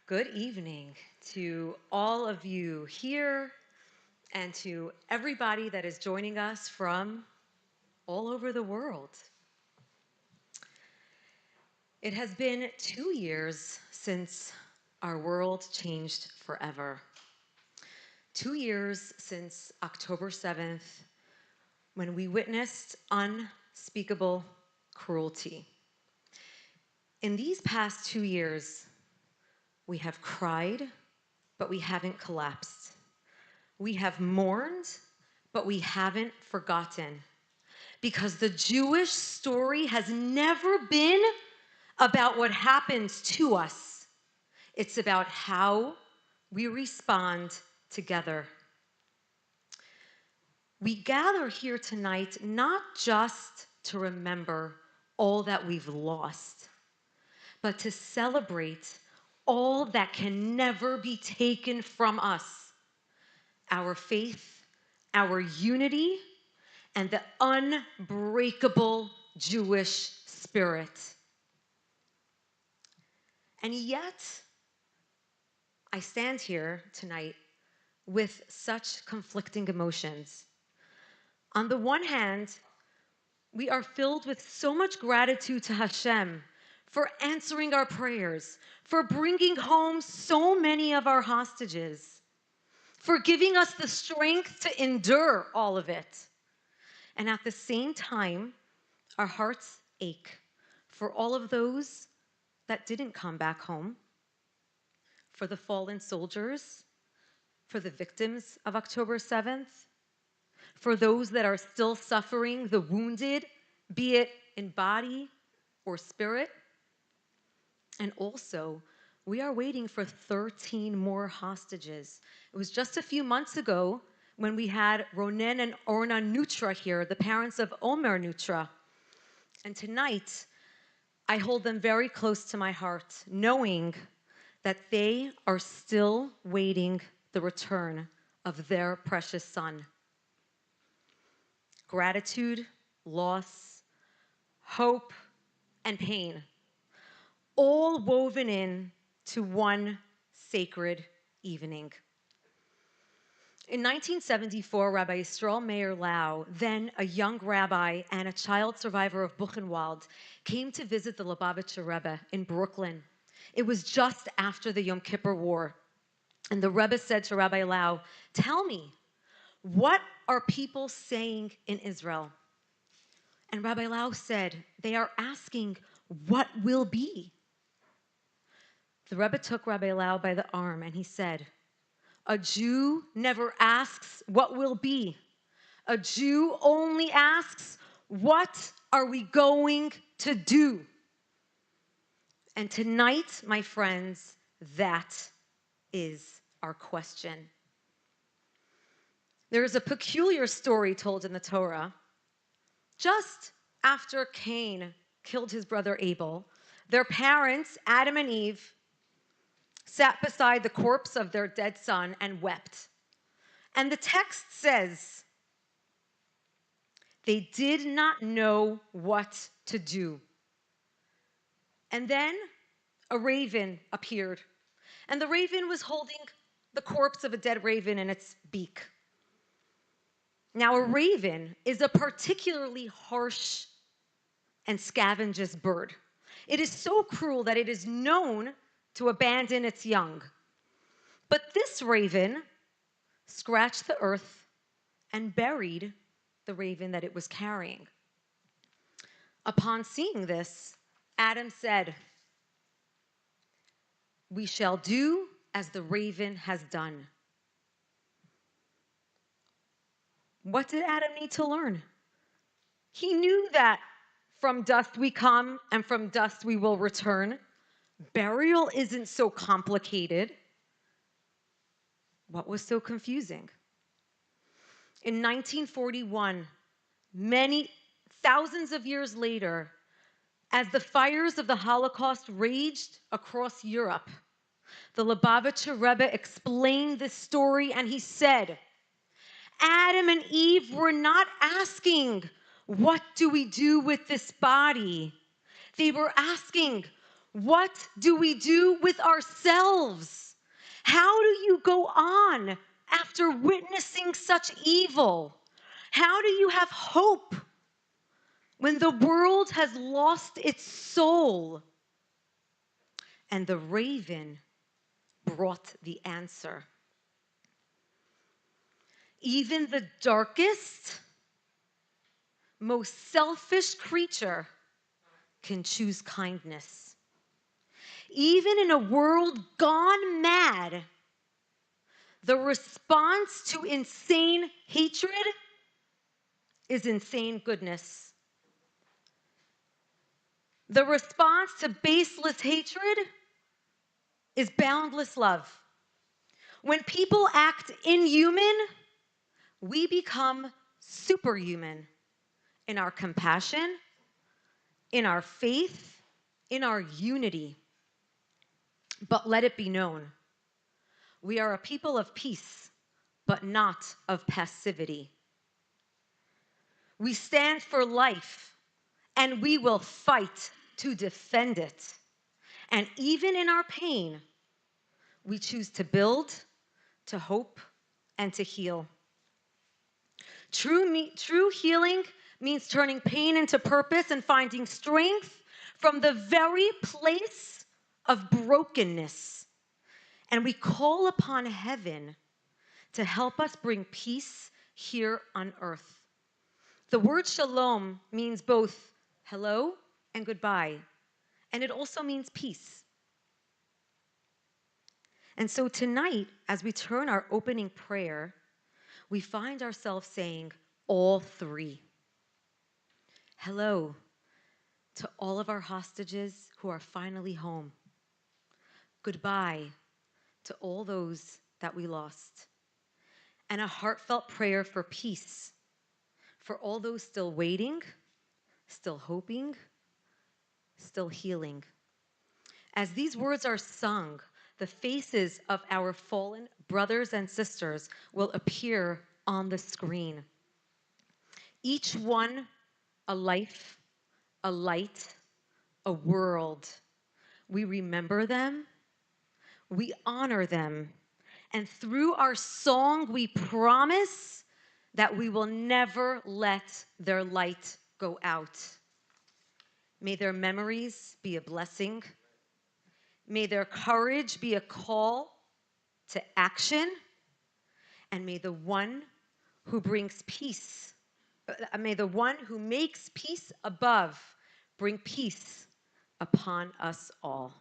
Good evening to all of you here and to everybody that is joining us from all over the world. It has been 2 years since our world changed forever. 2 years since October 7th, when we witnessed unspeakable cruelty. In these past 2 years, we have cried, but we haven't collapsed. We have mourned, but we haven't forgotten. Because the Jewish story has never been about what happens to us. It's about how we respond together. We gather here tonight not just to remember all that we've lost, but to celebrate all that can never be taken from us: our faith, our unity, and the unbreakable Jewish spirit. And yet, I stand here tonight with such conflicting emotions. On the one hand, we are filled with so much gratitude to Hashem for answering our prayers, for bringing home so many of our hostages, for giving us the strength to endure all of it. And at the same time, our hearts ache for all of those that didn't come back home, for the fallen soldiers, for the victims of October 7th, for those that are still suffering, the wounded, be it in body or spirit. And also, we are waiting for 13 more hostages. It was just a few months ago when we had Ronen and Orna Nutra here, the parents of Omer Nutra. And tonight, I hold them very close to my heart, knowing that they are still waiting the return of their precious son. Gratitude, loss, hope, and pain, all woven in to one sacred evening. In 1974, Rabbi Yisrael Meir Lau, then a young rabbi and a child survivor of Buchenwald, came to visit the Lubavitcher Rebbe in Brooklyn. It was just after the Yom Kippur War. And the Rebbe said to Rabbi Lau, "Tell me, what are people saying in Israel?" And Rabbi Lau said, "They are asking, what will be?" The Rebbe took Rabbi Lau by the arm and he said, "A Jew never asks what will be. A Jew only asks, what are we going to do?" And tonight, my friends, that is our question. There is a peculiar story told in the Torah. Just after Cain killed his brother Abel, their parents, Adam and Eve, sat beside the corpse of their dead son and wept. And the text says, they did not know what to do. And then a raven appeared, and the raven was holding the corpse of a dead raven in its beak. Now, a raven is a particularly harsh and scavengous bird. It is so cruel that it is known to abandon its young. But this raven scratched the earth and buried the raven that it was carrying. Upon seeing this, Adam said, "We shall do as the raven has done." What did Adam need to learn? He knew that from dust we come and from dust we will return. Burial isn't so complicated. What was so confusing? In 1941, many thousands of years later, as the fires of the Holocaust raged across Europe, the Lubavitcher Rebbe explained this story, and he said, Adam and Eve were not asking, what do we do with this body? They were asking, What do we do with ourselves? How do you go on after witnessing such evil? How do you have hope when the world has lost its soul? And the raven brought the answer. Even the darkest, most selfish creature can choose kindness. Even in a world gone mad, the response to insane hatred is insane goodness. The response to baseless hatred is boundless love. When people act inhuman, we become superhuman in our compassion, in our faith, in our unity. But let it be known, we are a people of peace, but not of passivity. We stand for life, and we will fight to defend it. And even in our pain, we choose to build, to hope, and to heal. True healing means turning pain into purpose and finding strength from the very place of brokenness. And we call upon heaven to help us bring peace here on earth. The word shalom means both hello and goodbye, and it also means peace. And so tonight, as we turn our opening prayer, we find ourselves saying all three. Hello to all of our hostages who are finally home. Goodbye to all those that we lost. And a heartfelt prayer for peace for all those still waiting, still hoping, still healing. As these words are sung, the faces of our fallen brothers and sisters will appear on the screen. Each one a life, a light, a world. We remember them, we honor them, and through our song, we promise that we will never let their light go out. May their memories be a blessing. May their courage be a call to action. And may the one who brings peace, may the one who makes peace above bring peace upon us all.